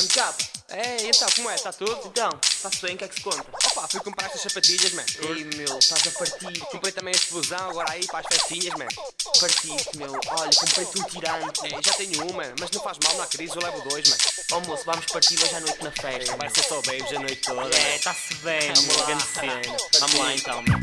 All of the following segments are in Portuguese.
MK, então, como é? Está tudo? Então, está-se bem? O que é que se conta? Opa, fui comprar estas sapatilhas, man. Ei, meu, estás a partir. Comprei também este busão, agora aí para as festinhas, man. Partiste, meu. Olha, comprei-te um tirante. Já tenho uma, mas não faz mal, não há crise, eu levo dois, man. Oh, moço, vamos partir hoje à noite na festa. Vai ser só babes a noite toda. Está-se bem, Vamos meu. lá. Grande cena. Vamos lá então, meu.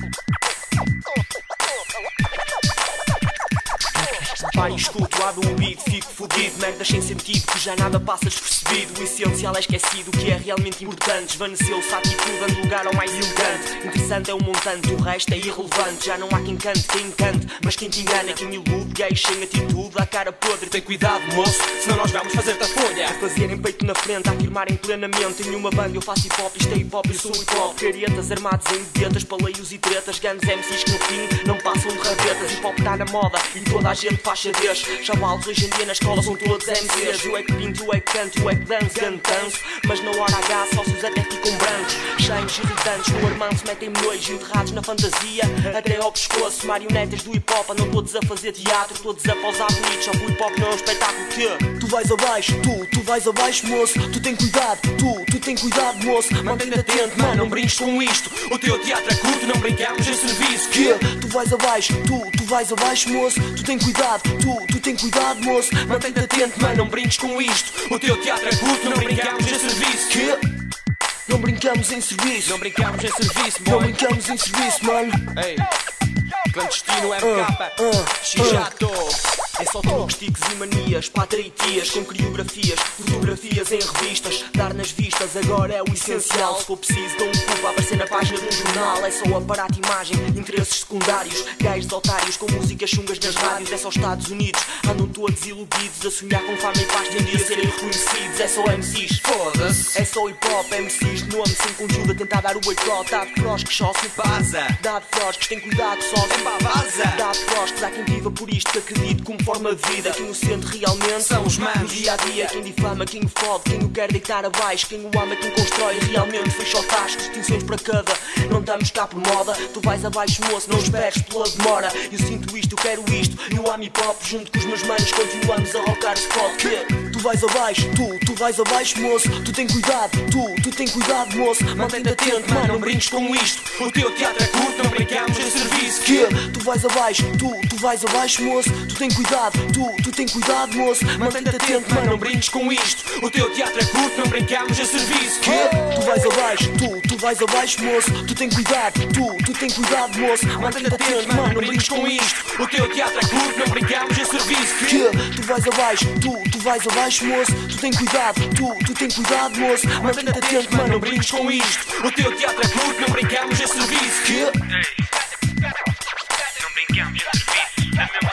Pare e escuto, abro o beat, fico fodido. Merdas sem sentido, que já nada passa despercebido. O essencial é esquecido, o que é realmente importante. Desvaneceu-se a atitude, dando lugar ao mais elegante. Interessante é o montante, o resto é irrelevante. Já não há quem cante, quem encante, mas quem te engana, quem ilude. Gays sem atitude, à cara podre. Tem cuidado, moço, senão nós vamos fazer-te a folha. A fazerem peito na frente, a afirmarem plenamente. Tenho uma banda, eu faço hip hop, isto é hip hop, eu sou hip hop. Caretas armados em betas, paleios e tretas. Grandes MCs que no fim não passam de rabetas. Hip hop está na moda e toda a gente faz xadrez. Chavalos hoje em dia na escola são todos MCs. Eu é que pinto, eu é que canto, eu é que danço, gantanço. Mas na hora H sócios até ficam brancos, cheios, irritantes. No armão se metem milhões, enterrados na fantasia até ao pescoço. Marionetas do hip hop andam todos a fazer teatro, todos a pausar bonitos. Só que o hip hop não é um espetáculo que tu vais abaixo, tu vais abaixo, moço. Tu tem cuidado, tu tem cuidado, moço. Mantém-te atento, mano, não brinques com isto. O teu teatro é curto, não brincamos em serviço. Que tu vais abaixo, tu vais abaixo, moço. Tu tem cuidado, tu tem cuidado, moço. Mantém-te atento, mano, não brinques com isto. O teu teatro é curto, não brincamos em serviço. Que não brincamos em serviço. Não brincamos em serviço, Não boy. brincamos em serviço, mano. Ei, clandestino MK, X-Jato. É só truques, tiques e manias, patriotias com coreografias, fotografias em revistas. Dar nas vistas agora é o essencial. Se for preciso dou um cu para aparecer na página de um jornal. É só aparato, imagem, interesses secundários. Gajos otários com músicas chungas nas rádios. É só Estados Unidos, andam todos iludidos a sonhar com fama e paz de um dia serem reconhecidos. É só MCs, Foda-se. é só hip hop, MCs de nome sem conteúdo a tentar dar o boicote. Dá de frosques, só se Vaza. dá de frosques, tem cuidado só se Epá, vaza. dá de frosques, há quem viva por isto, que acredite como forma de vida. Quem o sente realmente São os manos. no dia a dia, quem difama, quem o fode, quem o quer deitar abaixo, quem o ama, quem constrói realmente. Fecha o tasco, distinções para cada. Não estamos cá por moda. Tu vais abaixo, moço, não esperes pela demora. Eu sinto isto, eu quero isto. Eu amo hip hop, junto com os meus manos continuamos a rockar spot. Que tu vais abaixo, tu vais abaixo, moço. Tu tem cuidado, tu tem cuidado, moço. Mantém-te atento, mano, não brinques com isto. O teu teatro é curto, não brincamos em serviço. Que tu vais abaixo, tu vais abaixo, moço. Tu tem cuidado, tu tem cuidado, moço. Mantém-te atento, mano, não brinques com isto. O teu teatro é curto, não brincamos em serviço. Que tu vais abaixo, tu vais abaixo, moço. Tu tem cuidado, tu tem cuidado, moço. Mantém-te atento, mano, não brinques com isto. O teu teatro é curto, não brincamos em serviço. Que tu vais abaixo, tu vais abaixo, moço. Tu tem cuidado, tu tem cuidado, moço. Mantém-te atento, mano, não brinques com isto. O teu teatro é curto, não brincamos em serviço. Que Não brincamos em serviço, é mesmo